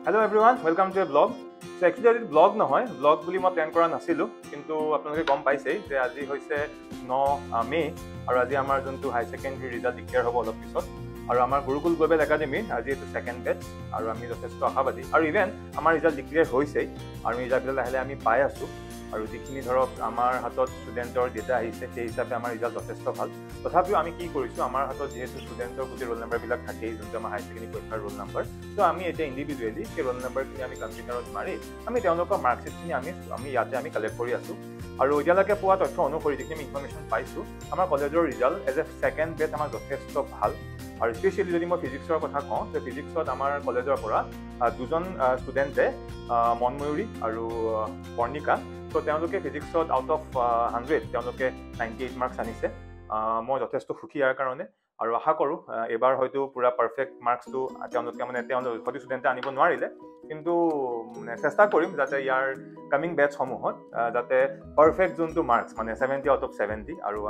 Hello everyone, welcome to a vlog. So actually this vlog নহয়, vlog বুলি মই plan কৰা নাছিলো, কিন্তু আপোনালোকে গম পাইছেই যে আজি হৈছে 9 মে আৰু আজি আমাৰ যোনটো হাই সেকেন্ডাৰী ৰিজাল্ট ডিক্লেয়াৰ হ'ব অলপ পিছত আৰু আমাৰ গুৰুকুল গ্লোবেল একাডেমি আজি এইটো সেকেন্ড বেচ আৰু আমি যথেষ্ট আশাবাদী আৰু ইভেন আমাৰ ৰিজাল্ট ডিক্লেয়াৰ হৈছেই আৰু ৰিজাল্ট লাহে আমি পাই আছো আৰু যিখিনি ধৰক আমাৰ হাতত ষ্টুডেণ্টৰ ডেটা আহিছে সেই হিচাপে আমাৰ ৰিজাল্ট যথেষ্ট ভাল তথাপিও আমি কি কৰিছোঁ আমাৰ হাতত যিহেতু ষ্টুডেণ্টৰ গোটেই ৰোল নাম্বাৰবিলাক থাকেই যোনটো আমাৰ হাই ছেকেণ্ডেৰী পৰীক্ষাৰ ৰোল নাম্বাৰ তো আমি এতিয়া ইণ্ডিভিজুৱেলি সেই ৰোল নাম্বাৰখিনি আমি কম্পিউটাৰত মাৰি আমি তেওঁলোকৰ মাৰ্কশ্বিটখিনি আমি ইয়াতে আমি কালেক্ট কৰি আছোঁ আৰু এতিয়ালৈকে পোৱা তথ্য অনুসৰি যিখিনি আমি ইনফৰ্মেশ্যন পাইছোঁ আমাৰ কলেজৰ ৰিজাল্ট এজ এ ছেকেণ্ড বেচ আমাৰ যথেষ্ট ভাল আৰু স্পেচিয়েলি যদি মই ফিজিক্সৰ কথা কওঁ যে ফিজিক্সত আমাৰ কলেজৰ পৰা দুজন ষ্টুডেণ্টে মনময়ূৰী আৰু বৰ্ণিকা তো তেওঁলোকে ফিজিক্সত আউট অফ 100 তেওঁলোকে 98 মাৰ্কছ আনিছে মই যথেষ্ট সুখী ইয়াৰ কাৰণে আৰু আশা কৰোঁ এবাৰ হয়তো পুৰা পাৰফেক্ট মাৰ্কছটো তেওঁলোকে তেওঁলোকে হয়তো ষ্টুডেণ্টে আনিব নোৱাৰিলে কিন্তু চেষ্টা কৰিম যাতে ইয়াৰ কামিং বেচসমূহত যাতে পাৰফেক্ট যোনটো মাৰ্কছ 70 আউট অফ 70 আৰু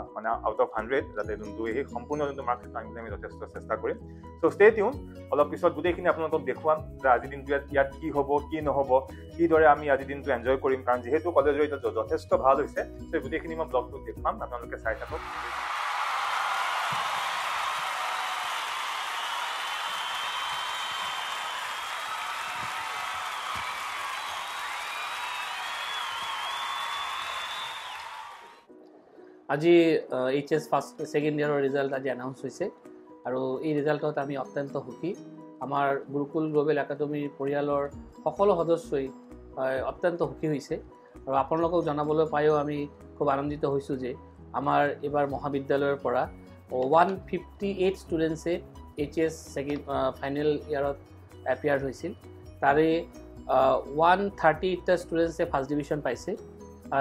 আউট অফ 100 যাতে যোনটো সেই সম্পূৰ্ণ যোনটো মাৰ্কছ আনিবলৈ আমি যথেষ্ট চেষ্টা কৰিম চ' ষ্টে টিউন অলপ পিছত গোটেইখিনি আপোনালোকক দেখুৱাম যে আজিৰ দিনটো ইয়াত কি হ'ব কি নহ'ব কিদৰে আমি আজিৰ দিনটো এনজয় কৰিম কাৰণ যিহেতু কলেজৰ এতিয়া যথেষ্ট ভাল হৈছে চ' গোটেইখিনি মই ব্লগটো দেখুৱাম আপোনালোকে চাই থাকক আজি এইচএছ ফাৰ্ষ্ট ছেকেণ্ড ইয়াৰৰ ৰিজাল্ট আজি এনাউন্স হৈছে আৰু এই ৰিজাল্টত আমি অত্যন্ত সুখী আমাৰ গুৰুকুল গ্লোবেল একাডেমীৰ পৰিয়ালৰ সকলো সদস্যই অত্যন্ত সুখী হৈছে আৰু আপোনালোকক জনাবলৈ পায়ো আমি খুব আনন্দিত হৈছোঁ যে আমাৰ এইবাৰ মহাবিদ্যালয়ৰ পৰা 158 ষ্টুডেণ্টছে এইচএছ ছেকেণ্ড ফাইনেল ইয়াৰত এপিয়াৰ হৈছিল তাৰে 130টা ষ্টুডেণ্টছে ফাৰ্ষ্ট ডিভিজন পাইছে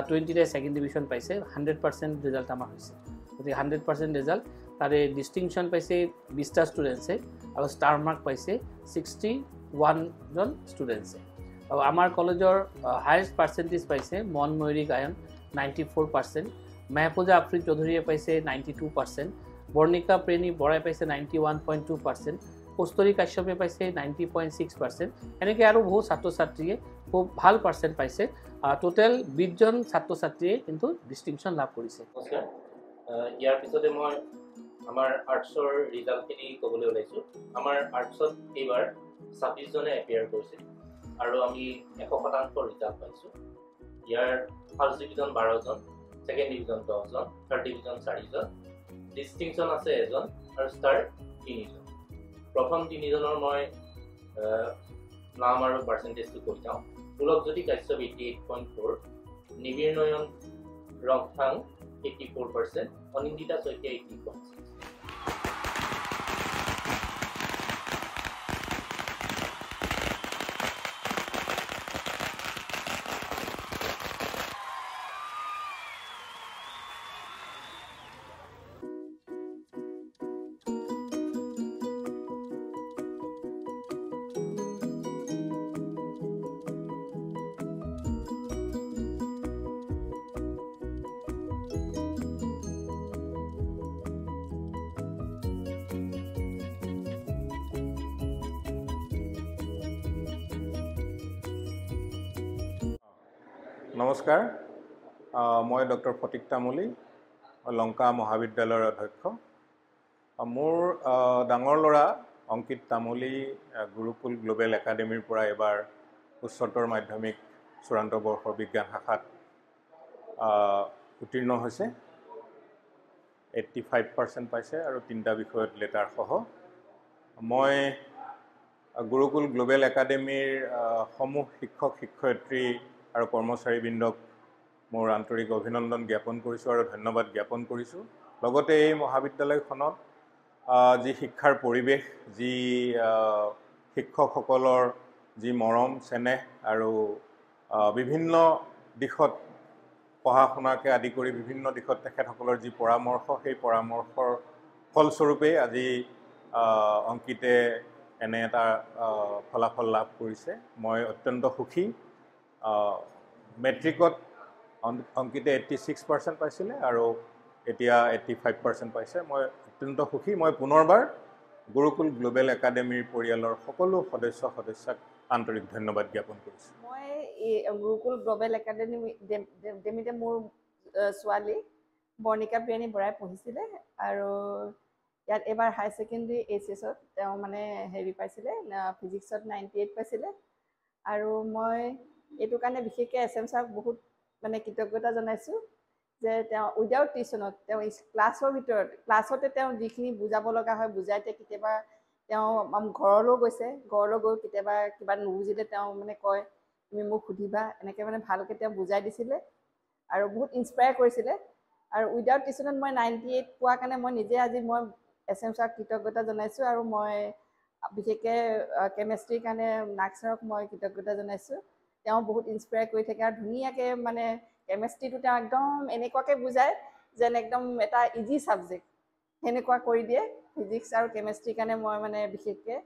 20টা ছেকেণ্ড ডিভিজন পাইছে 100% ৰিজাল্ট আমাৰ হৈছে গতিকে 100% ৰিজাল্ট তাৰে ডিষ্টিংশ্যন পাইছে 20টা ষ্টুডেণ্টছে আৰু ষ্টাৰ মাৰ্ক পাইছে 61জন ষ্টুডেণ্টছে আৰু আমাৰ কলেজৰ হায়েষ্ট পাৰ্চেণ্টেজ পাইছে মনময়ূৰী গায়ন 94% মেহফুজা আফ্ৰিদ চৌধুৰীয়ে পাইছে 92% বৰ্ণিকা প্ৰেণী বৰাই পাইছে 91.2% কস্তুৰী কাশ্যপে পাইছে 90.6% এনেকৈ আৰু বহু ছাত্ৰ ছাত্ৰীয়ে খুব ভাল পাৰ্চেণ্ট পাইছে টোটেল 20জন ছাত্ৰ ছাত্ৰীয়ে কিন্তু ডিষ্টিংশ্যন লাভ কৰিছে নমস্কাৰ ইয়াৰ পিছতে মই আমাৰ আৰ্টছৰ ৰিজাল্টখিনি ক'বলৈ ওলাইছোঁ আমাৰ আৰ্টছত এইবাৰ 26 জনে এপিয়াৰ কৰিছে আৰু আমি 100% ৰিজাল্ট পাইছোঁ ইয়াৰ ফাৰ্ষ্ট ডিভিজন 12জন ছেকেণ্ড ডিভিজন 10জন থাৰ্ড ডিভিজন 4জন ডিষ্টিংশ্যন আছে এজন আৰু ষ্টাৰ 3জন প্ৰথম 3জনৰ মই নাম আৰু পাৰ্চেণ্টেজটো কৈ যাওঁ পুলকজ্যোতি কাশ্যপ 88.4 নিবিৰ নয়ন ৰংথাং 84% অনিন্দিতা শইকীয়া 80%। নমস্কাৰ মই ডক্টৰ ফটিক তামুলী লংকা মহাবিদ্যালয়ৰ অধ্যক্ষ মোৰ ডাঙৰ ল'ৰা অংকিত তামুলী গুৰুকুল গ্লোবেল একাডেমীৰ পৰা এবাৰ উচ্চতৰ মাধ্যমিক চূড়ান্ত বৰ্ষৰ বিজ্ঞান শাখাত উত্তীৰ্ণ হৈছে 85% পাইছে আৰু 3টা বিষয়ত লেটাৰ সহ মই গুৰুকুল গ্লোবেল একাডেমীৰ সমূহ শিক্ষক শিক্ষয়িত্ৰী আৰু কৰ্মচাৰীবৃন্দক মোৰ আন্তৰিক অভিনন্দন জ্ঞাপন কৰিছোঁ আৰু ধন্যবাদ জ্ঞাপন কৰিছোঁ লগতে এই মহাবিদ্যালয়খনত যি শিক্ষাৰ পৰিৱেশ যি শিক্ষকসকলৰ যি মৰম চেনেহ আৰু বিভিন্ন দিশত পঢ়া শুনাকে আদি কৰি বিভিন্ন দিশত তেখেতসকলৰ যি পৰামৰ্শ সেই পৰামৰ্শৰ ফলস্বৰূপে আজি অংকিতে এনে এটা ফলাফল লাভ কৰিছে মই অত্যন্ত সুখী মেট্ৰিকত অংকিতে 86% পাইছিলে আৰু এতিয়া 85% পাইছে মই অত্যন্ত সুখী মই পুনৰবাৰ গুৰুকুল গ্লোবেল একাডেমীৰ পৰিয়ালৰ সকলো সদস্যক আন্তৰিক ধন্যবাদ জ্ঞাপন কৰিছোঁ। মই গুৰুকুল গ্ল'বেল একাডেমিতে মোৰ ছোৱালী বৰ্ণিকা প্ৰিয়ানী বৰাই পঢ়িছিলে আৰু ইয়াত এবাৰ হায়াৰ ছেকেণ্ডেৰী HSত তেওঁ মানে হেৰি পাইছিলে, ফিজিক্সত 98 পাইছিলে। আৰু মই এইটো কাৰণে বিশেষকৈ SM ছাৰক বহুত মানে কৃতজ্ঞতা জনাইছোঁ যে তেওঁ উইদাউট টিউশ্যনত তেওঁ ক্লাছতে তেওঁ যিখিনি বুজাব লগা হয় বুজাই দিয়ে। কেতিয়াবা তেওঁ ঘৰলৈও গৈছে, ঘৰলৈ গৈ কেতিয়াবা কিবা নুবুজিলে তেওঁ মানে কয় তুমি মোক সুধিবা, এনেকৈ মানে ভালকৈ তেওঁ বুজাই দিছিলে আৰু বহুত ইনস্পায়াৰ কৰিছিলে। আৰু উইদাউট টিউশ্যনত মই 98 পোৱাৰ কাৰণে মই নিজে আজি মই SM ছাৰক কৃতজ্ঞতা জনাইছোঁ। আৰু মই বিশেষকৈ কেমেষ্ট্ৰিৰ কাৰণে নাগ ছাৰক মই কৃতজ্ঞতা জনাইছোঁ। তেওঁ বহুত ইনস্পায়াৰ কৰি থাকে আৰু ধুনীয়াকৈ মানে কেমেষ্ট্ৰিটো তেওঁ একদম এনেকুৱাকৈ বুজায় যেন একদম এটা ইজি ছাবজেক্ট সেনেকুৱা কৰি দিয়ে। ফিজিক্স আৰু কেমেষ্ট্ৰিৰ কাৰণে মই মানে বিশেষকৈ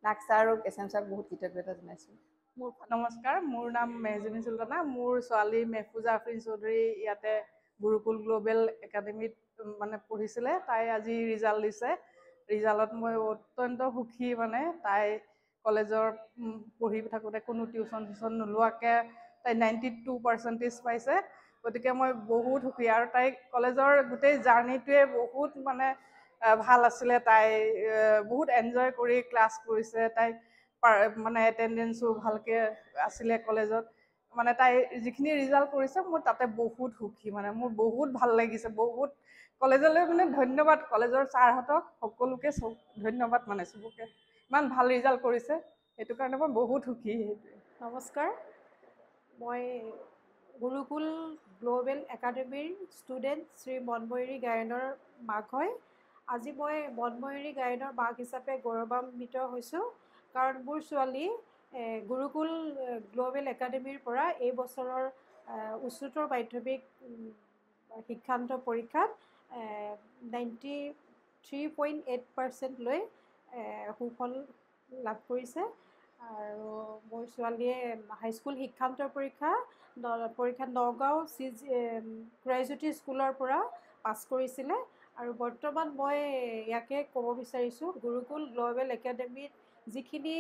নাগ ছাৰ আৰু SM ছাৰক বহুত কৃতজ্ঞতা জনাইছোঁ। নমস্কাৰ, মোৰ নাম মেহজুনি চুলতানা। মোৰ ছোৱালী মেহফুজা আফৰিন চৌধুৰী ইয়াতে গুৰুকুল গ্ল'বেল একাডেমিত মানে পঢ়িছিলে। তাই আজি ৰিজাল্ট দিছে। ৰিজাল্টত মই অত্যন্ত সুখী। মানে তাই কলেজৰ পঢ়ি থাকোঁতে কোনো টিউশ্যন নোলোৱাকৈ তাই 92% পাইছে। গতিকে মই বহুত সুখী। আৰু তাই কলেজৰ গোটেই জাৰ্ণিটোৱে বহুত মানে ভাল আছিলে। তাই বহুত এনজয় কৰি ক্লাছ কৰিছে। তাই মানে এটেণ্ডেঞ্চো ভালকৈ আছিলে কলেজত। মানে তাই যিখিনি ৰিজাল্ট কৰিছে মই তাতে বহুত সুখী। মানে মোৰ বহুত ভাল লাগিছে। বহুত কলেজলৈ মানে ধন্যবাদ, কলেজৰ ছাৰহঁতক সকলোকে ধন্যবাদ মানে চবকে। ইমান ভাল ৰিজাল্ট কৰিছে, সেইটো কাৰণে মই বহুত সুখী। নমস্কাৰ, মই গুৰুকুল গ্ল'বেল একাডেমীৰ ষ্টুডেণ্ট শ্ৰী মনময়ূৰী গায়নৰ মাক হয়। আজি মই মনময়ূৰী গায়নৰ মাক হিচাপে গৌৰৱান্বিত হৈছোঁ, কাৰণ মোৰ ছোৱালী গুৰুকুল গ্ল'বেল একাডেমীৰ পৰা এই বছৰৰ উচ্চতৰ মাধ্যমিক শিক্ষান্ত পৰীক্ষাত 93.8% লৈ সুফল লাভ কৰিছে। আৰু মোৰ ছোৱালীয়ে হাইস্কুল শিক্ষান্তৰ পৰীক্ষাত নগাঁও ক্ৰাইজ্যোতি স্কুলৰ পৰা পাছ কৰিছিলে। আৰু বৰ্তমান মই ইয়াকে ক'ব বিচাৰিছোঁ, গুৰুকুল গ্ল'বেল একাডেমীত যিখিনি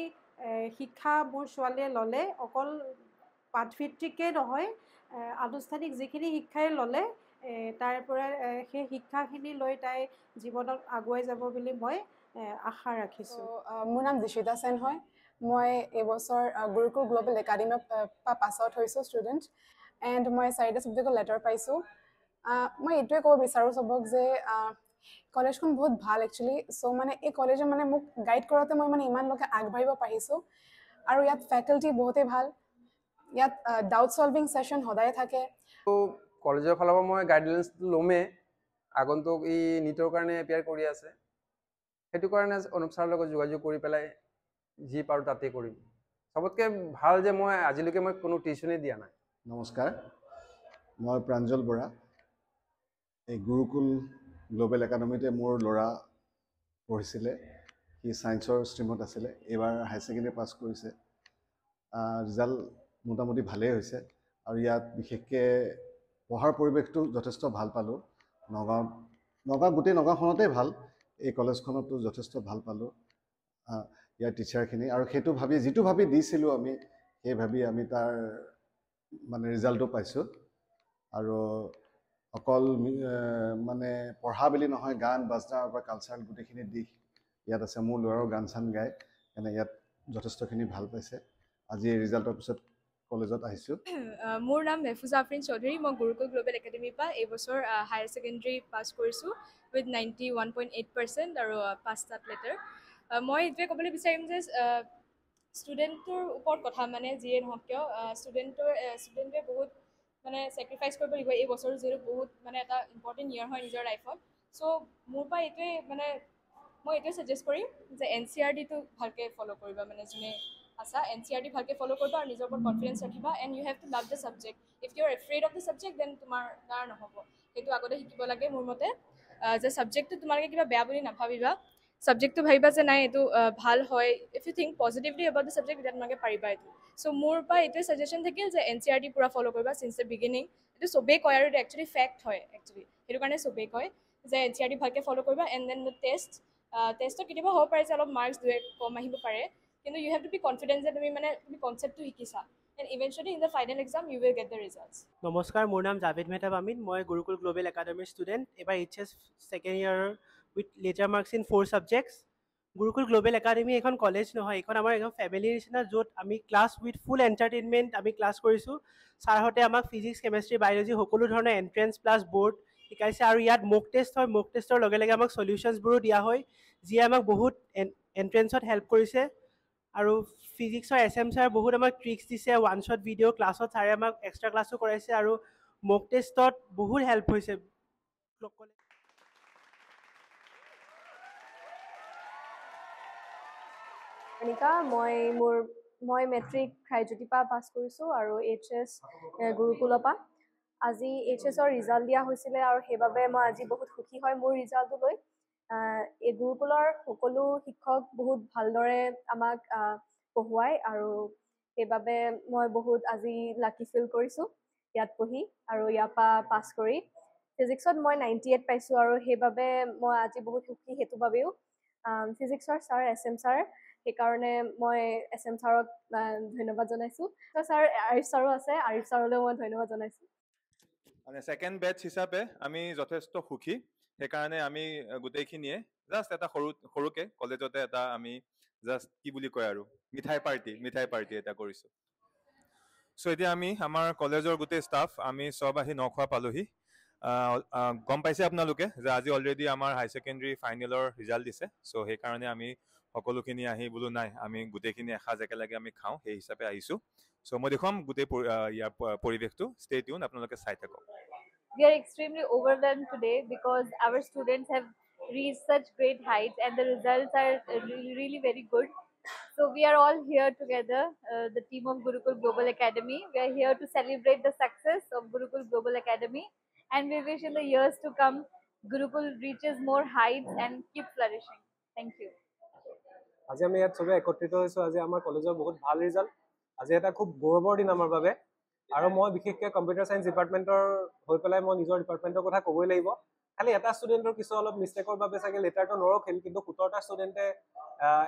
শিক্ষা মোৰ ছোৱালীয়ে ল'লে, অকল পাঠভিত্তিকেই নহয়, আনুষ্ঠানিক যিখিনি শিক্ষাই ল'লে তাৰ পৰা সেই শিক্ষাখিনি লৈ তাই জীৱনত আগুৱাই যাব বুলি মই আশা ৰাখিছোঁ। মোৰ নাম দিশিতা সেন হয়। মই এইবছৰ গুৰুকুল গ্ল'বেল একাডেমীৰ পৰা পাছ আউট হৈছোঁ ষ্টুডেণ্ট। এণ্ড মই 4টা ছাবজেক্টত লেটাৰ পাইছোঁ। মই এইটোৱে ক'ব বিচাৰোঁ চবক যে কলেজখন বহুত ভাল একচুৱেলি। চ' মানে এই কলেজে মানে মোক গাইড কৰোঁতে মই মানে ইমানলৈকে আগবাঢ়িব পাৰিছোঁ। আৰু ইয়াত ফেকাল্টি বহুতেই ভাল। ইয়াত ডাউট ছলভিং ছেশ্যন সদায় থাকে। কলেজৰ ফালৰ পৰা মই গাইডলাইন্স ল'মেই। আগন্তুক ই নীটৰ কাৰণে এপিয়াৰ কৰি আছে, সেইটো কাৰণে অনুপ ছাৰৰ লগত যোগাযোগ কৰি পেলাই যি পাৰোঁ তাতেই কৰিম। চবতকৈ ভাল যে মই আজিলৈকে মই কোনো টিউশ্যনেই দিয়া নাই। নমস্কাৰ, মই প্ৰাঞ্জল বৰা। এই গুৰুকুল গ্ল'বেল একাডেমিতে মোৰ ল'ৰা পঢ়িছিলে। সি ছায়েন্সৰ ষ্ট্ৰীমত আছিলে। এইবাৰ হায়াৰ ছেকেণ্ডেৰী পাছ কৰিছে। ৰিজাল্ট মোটামুটি ভালেই হৈছে। আৰু ইয়াত বিশেষকৈ পঢ়াৰ পৰিৱেশটো যথেষ্ট ভাল পালোঁ। নগাঁও গোটেই নগাঁওখনতেই ভাল, এই কলেজখনতো যথেষ্ট ভাল পালোঁ ইয়াৰ টিচাৰখিনি। আৰু সেইটো ভাবি যিটো ভাবি দিছিলোঁ আমি, সেই ভাবি আমি তাৰ মানে ৰিজাল্টটো পাইছোঁ। আৰু অকল মানে পঢ়া বুলি নহয়, গান বাজনাৰ পৰা কালচাৰেল গোটেইখিনি দিশ ইয়াত আছে। মোৰ ল'ৰাও গান চান গায়, এনে ইয়াত যথেষ্টখিনি ভাল পাইছে। আজি এই ৰিজাল্টৰ পিছত কলেজত আহিছোঁ। মোৰ নাম মেহফুজা আফৰিন চৌধুৰী। মই গুৰুকুল গ্ল'বেল একাডেমীৰ পৰা এইবছৰ হায়াৰ ছেকেণ্ডেৰী পাছ কৰিছোঁ উইথ 91.8% আৰু 5টা লেটাৰ। মই এইটোৱে ক'বলৈ বিচাৰিম যে ষ্টুডেণ্টটোৰ ওপৰত কথা, মানে যিয়ে নহওক কিয় ষ্টুডেণ্টে বহুত মানে ছেক্ৰিফাইচ কৰিব লাগিব এই বছৰ, যিহেতু বহুত মানে এটা ইম্পৰ্টেণ্ট ইয়েৰ হয় নিজৰ লাইফত। চ' মোৰ পৰা এইটোৱে মানে মই এইটোৱে ছাজেষ্ট কৰিম যে NCERT-টো ভালকৈ ফ'ল' কৰিবা। মানে যোনে আছা NCERT ভালকৈ ফ'ল' কৰিবা আৰু নিজৰ ওপৰত কনফিডেঞ্চ ৰাখিবা। And you have to love the subject. If you are afraid of the subject then তোমাৰ দ্বাৰা নহ'ব। সেইটো আগতে শিকিব লাগে মোৰ মতে, যে ছাবজেক্টটো তোমালোকে কিবা বেয়া বুলি নাভাবিবা। ছাবজেক্টটো ভাবিবা যে নাই এইটো ভাল হয়। If you think positively about the subject, তেতিয়া তোমালোকে পাৰিবা এইটো। চ' মোৰ পৰা এইটোৱে ছাজেশ্যন থাকিল যে NCERT পূৰা ফ'ল' কৰিবা চিন্স দ্য বিগিনিং। এইটো চবেই কয় আৰু এইটো একচুৱেলি ফেক্ট হয় একচুৱেলি। সেইটো কাৰণে চবেই কয় যে NCERT ভালকৈ ফ'ল' কৰিবা। এণ্ড দেন দ্য টেষ্টত কেতিয়াবা হ'ব পাৰে যে অলপ মাৰ্কছ 2-1 কম আহিব পাৰে, কিন্তু you have to be confident যে তুমি কনচেপ্টটো শিকিছা and eventually in the final exam you will get the results. নমস্কাৰ, মোৰ নাম জাভেদ মেহতাব আমিন। মই গুৰুকুল গ্লোবেল একাডেমিৰ ষ্টুডেণ্ট। এবাৰ HS second year with letter marks in 4 subjects. Gurukul global academy এখন কলেজ নহয়, এইখন আমাৰ এখন ফেমিলিৰ নিচিনা, য'ত আমি ক্লাছ উইথ ফুল এণ্টাৰটেইনমেণ্ট আমি ক্লাছ কৰিছোঁ। ছাৰহঁতে আমাক ফিজিক্স, কেমেষ্ট্ৰি, বায়'লজি সকলো ধৰণৰ এণ্ট্ৰেঞ্চ প্লাছ বৰ্ড শিকাইছে, আৰু ইয়াত মক টেষ্ট হয়। মক টেষ্টৰ লগে লগে আমাক চলিউশ্যনছবোৰো দিয়া হয়, যিয়ে আমাক বহুত এণ্ট্ৰেঞ্চত হেল্প কৰিছে। আৰু ফিজিক্সৰ SM ছাৰ বহুত আমাক ট্ৰিক্স দিছে, ওৱান শ্বট ভিডিঅ' ক্লাছত ছাৰে আমাক এক্সট্ৰা ক্লাছো কৰাইছে, আৰু মক টেষ্টত বহুত হেল্প হৈছে। অনিকা, মই মেট্ৰিক ঘাইজ্যোতিৰ পাছ কৰিছোঁ আৰু HS গুৰুকুলৰ পৰা। আজি HSৰ ৰিজাল্ট দিয়া হৈছিলে আৰু সেইবাবে মই আজি বহুত সুখী হয় মোৰ ৰিজাল্টটো লৈ। এই গুৰুকুলৰ সকলো শিক্ষক বহুত ভালদৰে আমাক পঢ়ুৱায় আৰু সেইবাবে মই বহুত আজি লাকি ফিল কৰিছোঁ ইয়াত পঢ়ি আৰু ইয়াৰ পৰা পাছ কৰি। ফিজিক্সত মই 98 পাইছোঁ আৰু সেইবাবে মই আজি বহুত সুখী সেইটো বাবেও। ফিজিক্সৰ ছাৰ SM ছাৰ, সেইকাৰণে মই SM ছাৰক ধন্যবাদ জনাইছোঁ। ছাৰ আৰিফ ছাৰো আছে, আৰিফ ছাৰলৈও মই ধন্যবাদ জনাইছোঁ। মানে ছেকেণ্ড বেটছ হিচাপে আমি যথেষ্ট সুখী। সেইকাৰণে আমি গোটেইখিনিয়ে জাষ্ট এটা সৰুকে কলেজতে এটা আমি জাষ্ট কি বুলি কয় আৰু মিঠাই পাৰ্টি এটা কৰিছোঁ। চ' এতিয়া আমি আমাৰ কলেজৰ গোটেই ষ্টাফ আমি চব আহি নখোৱা পালোহি। গম পাইছে আপোনালোকে যে আজি অলৰেডি আমাৰ হাই ছেকেণ্ডেৰী ফাইনেলৰ ৰিজাল্ট দিছে। চ' সেইকাৰণে আমি সকলোখিনি আহি বোলো নাই, আমি গোটেইখিনি এসাঁজ একেলগে আমি খাওঁ, সেই হিচাপে আহিছোঁ। চ' মই দেখুৱাম গোটেই ইয়াৰ পৰিৱেশটো। ষ্টে টিউন, আপোনালোকে চাই থাকক। We are extremely overwhelmed today because our students have reached such great heights and the results are really very good. So we are all here together, the team of Gurukul Global Academy. We are here to celebrate the success of Gurukul Global Academy, and we wish in the years to come Gurukul reaches more heights and keep flourishing. Thank you. আজি আমি ইয়াত সবে একত্ৰিত হৈছোঁ। আজি আমাৰ কলেজৰ বহুত ভাল ৰিজাল্ট। আজি এটা খুব গৌৰৱৰ দিন আমাৰ বাবে। আৰু মই বিশেষকৈ কম্পিউটাৰ ছায়েন্স ডিপাৰ্টমেণ্টৰ হৈ পেলাই মই নিজৰ ডিপাৰ্টমেণ্টৰ কথা ক'বই লাগিব। খালি এটা ষ্টুডেণ্টৰ কিছু অলপ মিষ্টেকৰ বাবে চাগে লেটাৰটো নৰখিল, কিন্তু 17টা ষ্টুডেণ্টে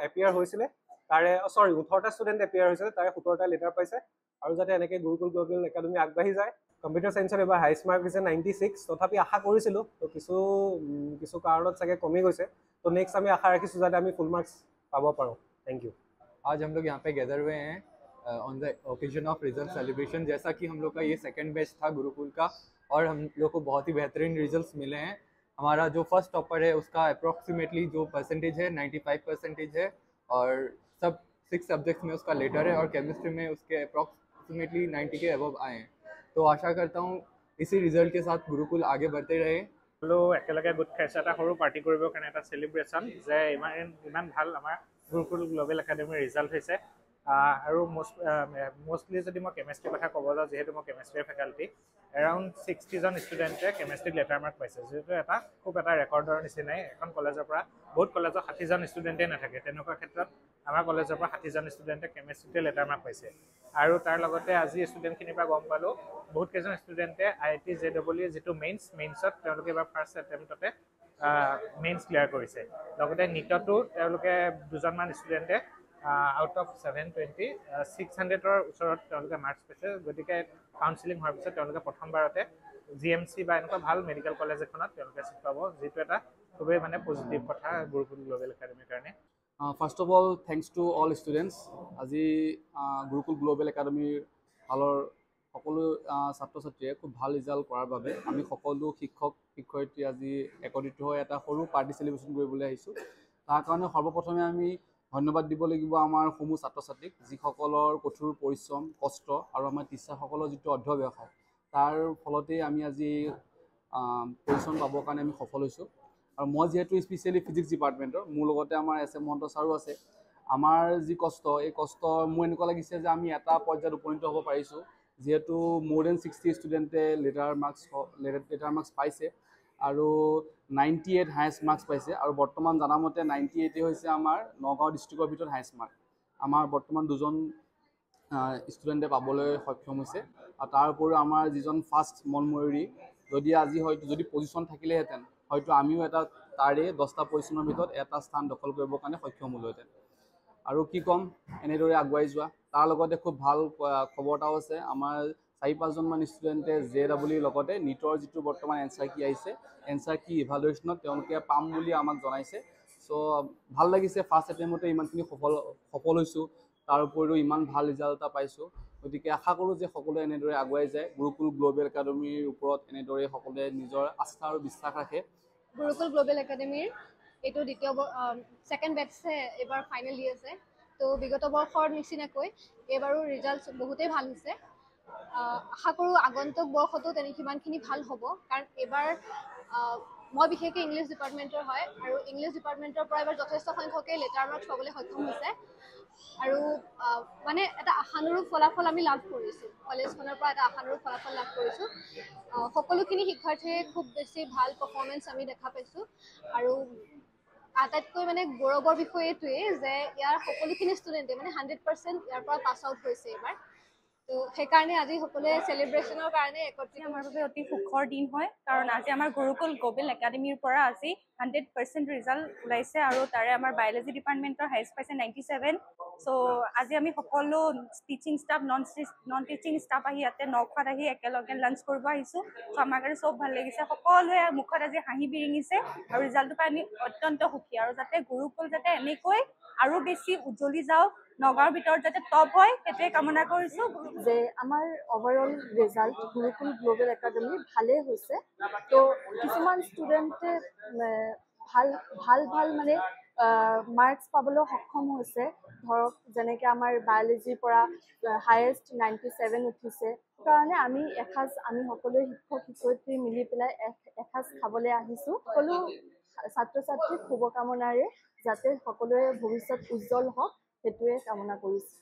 এপিয়াৰ হৈছিলে, তাৰে 18টা ষ্টুডেণ্ট এপিয়াৰ হৈছিলে, তাৰে 17টা লেটাৰ পাইছে। আৰু যাতে এনেকৈ গুৰুকুল গ্লোবেল একাডেমি আগবাঢ়ি যায়। কম্পিউটাৰ ছায়েন্সত এবাৰ হাইষ্ট মাৰ্ক দিছে 96, তথাপি আশা কৰিছিলোঁ, তো কিছু কাৰণত চাগে কমি গৈছে। তো নেক্সট আমি আশা ৰাখিছোঁ যাতে আমি ফুল মাৰ্কছ पाव पारो। Thank you. आज हम लोग यहाँ पे गैदर हुए हैं on the occasion of result celebration. जैसा कि हम लोग का ये सेकंड बैच था गुरुकुल का और हम लोग को बहुत ही बेहतरीन रिजल्ट्स मिले हैं। हमारा जो फर्स्ट टॉपर है उसका अप्रॉक्सीमेटली जो परसेंटेज है 95% है और सब 6 सब्जेक्ट्स में उसका लेटर है और केमिस्ट्री में उसके अप्रॉक्सीमेटली 90 के अबव आए हैं। तो आशा करता हूँ इसी रिजल्ट के साथ गुरुकुल आगे बढ़ते रहे। একেলগে গোট খাইছে এটা সৰু পাৰ্টি কৰিবৰ কাৰণে, এটা চেলিব্ৰেশ্যন যে ইমান ভাল আমাৰ গুৰুকুল গ্লোবেল একাডেমিৰ ৰিজাল্ট হৈছে। আৰু মষ্টলি যদি মই কেমেষ্ট্ৰিৰ কথা ক'ব যাওঁ, যিহেতু মই কেমেষ্ট্ৰিৰ ফেকাল্টি, এৰাউণ্ড 60জন ষ্টুডেণ্টে কেমেষ্ট্ৰিত লেটাৰ মাৰ্ক পাইছে, যিহেতু খুব এটা ৰেকৰ্ডৰ নিচিনাই। এখন কলেজৰ পৰা বহুত কলেজত 60জন ষ্টুডেণ্টেই নাথাকে, তেনেকুৱা ক্ষেত্ৰত আমাৰ কলেজৰ পৰা 60জন ষ্টুডেণ্টে কেমেষ্ট্ৰিতে লেটাৰ মাৰ্ক পাইছে। আৰু তাৰ লগতে আজি ষ্টুডেণ্টখিনিৰ পৰা গম পালোঁ বহুত কেইজন ষ্টুডেণ্টে IIT JEE যিটো মেইনছত তেওঁলোকে এবাৰ ফাৰ্ষ্ট এটেম্পটতে মেইনছ ক্লিয়াৰ কৰিছে। লগতে নিটতো তেওঁলোকে 2জনমান ষ্টুডেণ্টে আউট অফ 720 600ৰ ওচৰত তেওঁলোকে মাৰ্কছ পাইছে। গতিকে কাউন্সিলিং হোৱাৰ পিছত তেওঁলোকে প্ৰথমবাৰতে GMC বা এনেকুৱা ভাল মেডিকেল কলেজ এখনত তেওঁলোকে চিট পাব, যিটো এটা খুবেই পজিটিভ কথা গুৰুকুল গ্লোবেল একাডেমিৰ কাৰণে। First of all thanks to all students. আজি গুৰুকুল গ্লোবেল একাডেমিৰ ফালৰ সকলো ছাত্ৰ ছাত্ৰীয়ে খুব ভাল ৰিজাল্ট কৰাৰ বাবে আমি সকলো শিক্ষক শিক্ষয়িত্ৰী আজি একত্ৰিত হৈ এটা সৰু পাৰ্টি চেলিব্ৰেশ্যন কৰিবলৈ আহিছোঁ। তাৰ কাৰণে সৰ্বপ্ৰথমে আমি ধন্যবাদ দিব লাগিব আমাৰ সমূহ ছাত্ৰ ছাত্ৰীক, যিসকলৰ কঠোৰ পৰিশ্ৰম কষ্ট আৰু আমাৰ টিচাৰসকলৰ যিটো অধ্যৱসায়, তাৰ ফলতেই আমি আজি পজিশ্যন পাবৰ কাৰণে আমি সফল হৈছোঁ। আৰু মই যিহেতু স্পেচিয়েলি ফিজিক্স ডিপাৰ্টমেণ্টৰ, মোৰ লগতে আমাৰ SM মহন্ত ছাৰো আছে। আমাৰ যি কষ্ট, এই কষ্ট মোৰ এনেকুৱা লাগিছে যে আমি এটা পৰ্যায়ত উপনীত হ'ব পাৰিছোঁ, যিহেতু মোৰ দেন 60 ষ্টুডেণ্টে লেটাৰ মাৰ্কছ পাইছে আৰু 98 হায়েষ্ট মাৰ্কছ পাইছে। আৰু বৰ্তমান জানামতে 98 হৈছে আমাৰ নগাঁও ডিষ্ট্ৰিক্টৰ ভিতৰত হায়েষ্ট মাৰ্ক। আমাৰ বৰ্তমান 2জন ষ্টুডেণ্টে পাবলৈ সক্ষম হৈছে। আৰু তাৰ উপৰিও আমাৰ যিজন ফাৰ্ষ্ট মনময়ূৰী, যদি পজিশ্যন থাকিলেহেঁতেন হয়তো আমিও তাৰে 10টা পজিশ্যনৰ ভিতৰত এটা স্থান দখল কৰিবৰ কাৰণে সক্ষম হ'লোহেঁতেন। আৰু কি ক'ম, এনেদৰে আগুৱাই যোৱা। তাৰ লগতে খুব ভাল খবৰ এটাও আছে, আমাৰ 4-5জনমান ষ্টুডেণ্টে JEE লগতে নিটৰ যিটো বৰ্তমান এনচাৰ কি আহিছে, এনচাৰ কি ইভালুৱেশ্যনত তেওঁলোকে পাম বুলি আমাক জনাইছে। চ' ভাল লাগিছে, ফাৰ্ষ্ট এটেম্পতে ইমানখিনি সফল হৈছোঁ, তাৰ উপৰিও ইমান ভাল ৰিজাল্ট এটা পাইছোঁ। গতিকে আশা কৰোঁ যে সকলোৱে এনেদৰে আগুৱাই যায়, গুৰুকুল গ্ল'বেল একাডেমীৰ ওপৰত এনেদৰে সকলোৱে নিজৰ আস্থা আৰু বিশ্বাস ৰাখে। গুৰুকুল গ্ল'বেল একাডেমীৰ এইটো দ্বিতীয় ছেকেণ্ড বেটছে এইবাৰ ফাইনেল দি আছে। তো বিগত বৰ্ষৰ নিচিনাকৈ এইবাৰো ৰিজাল্ট বহুতেই ভাল হৈছে। আশা কৰোঁ আগন্তুক বৰ্ষতো সিমানখিনি ভাল হ'ব, কাৰণ এইবাৰ মই বিশেষকৈ ইংলিছ ডিপাৰ্টমেণ্টৰ হয়, আৰু ইংলিছ ডিপাৰ্টমেণ্টৰ পৰা এইবাৰ যথেষ্ট সংখ্যকে লেটাৰ মাৰ্কছ পাবলৈ সক্ষম হৈছে। আৰু মানে এটা আশানুৰূপ ফলাফল আমি লাভ কৰিছোঁ, কলেজখনৰ পৰা এটা আশানুৰূপ ফলাফল লাভ কৰিছোঁ। সকলোখিনি শিক্ষাৰ্থীয়ে খুব বেছি ভাল পাৰফৰ্মেঞ্চ আমি দেখা পাইছোঁ। আৰু আটাইতকৈ মানে গৌৰৱৰ বিষয় এইটোৱেই যে ইয়াৰ সকলোখিনি ষ্টুডেণ্টে মানে 100% ইয়াৰ পৰা পাছ আউট হৈছে এইবাৰ। তো সেইকাৰণে আজি সকলোৱে চেলিব্ৰেশ্যনৰ কাৰণে একত্ৰিত আমাৰ বাবে অতি সুখৰ দিন হয়, কাৰণ আজি আমাৰ গুৰুকুল গ্ল'বেল একাডেমীৰ পৰা আজি 100% ৰিজাল্ট ওলাইছে, আৰু তাৰে আমাৰ বায়'লজি ডিপাৰ্টমেণ্টৰ হাইষ্ট পাইছে 97। চ' আজি আমি সকলো teaching staff, non teaching staff আহি ইয়াতে নখোৱাত আহি একেলগে লাঞ্চ কৰিব আহিছোঁ। চ' আমাৰ কাৰণে চব ভাল লাগিছে, সকলোৱে মুখত আজি হাঁহি বিৰিঙিছে, আৰু ৰিজাল্টটো পাই আমি অত্যন্ত সুখী। আৰু যাতে গুৰুকুল যাতে এনেকৈ আৰু বেছি উজ্জ্বলি যাওক, নগাঁৱৰ ভিতৰত যাতে টপ হয়, সেইটোৱে কামনা কৰিছোঁ। যে আমাৰ overall result gurukul global academy ভালেই হৈছে। তো কিছুমান ষ্টুডেণ্টে ভাল মানে মাৰ্কছ পাবলৈ সক্ষম হৈছে। ধৰক যেনেকৈ আমাৰ বায়'লজিৰ পৰা হায়েষ্ট 97 উঠিছে। কাৰণে আমি সকলোৱে শিক্ষক শিক্ষয়িত্ৰী মিলি পেলাই এসাঁজ খাবলৈ আহিছোঁ। সকলো ছাত্ৰ ছাত্ৰীক শুভকামনাৰে যাতে সকলোৰে ভৱিষ্যত উজ্জ্বল হওক, সেইটোৱে কামনা কৰিছোঁ।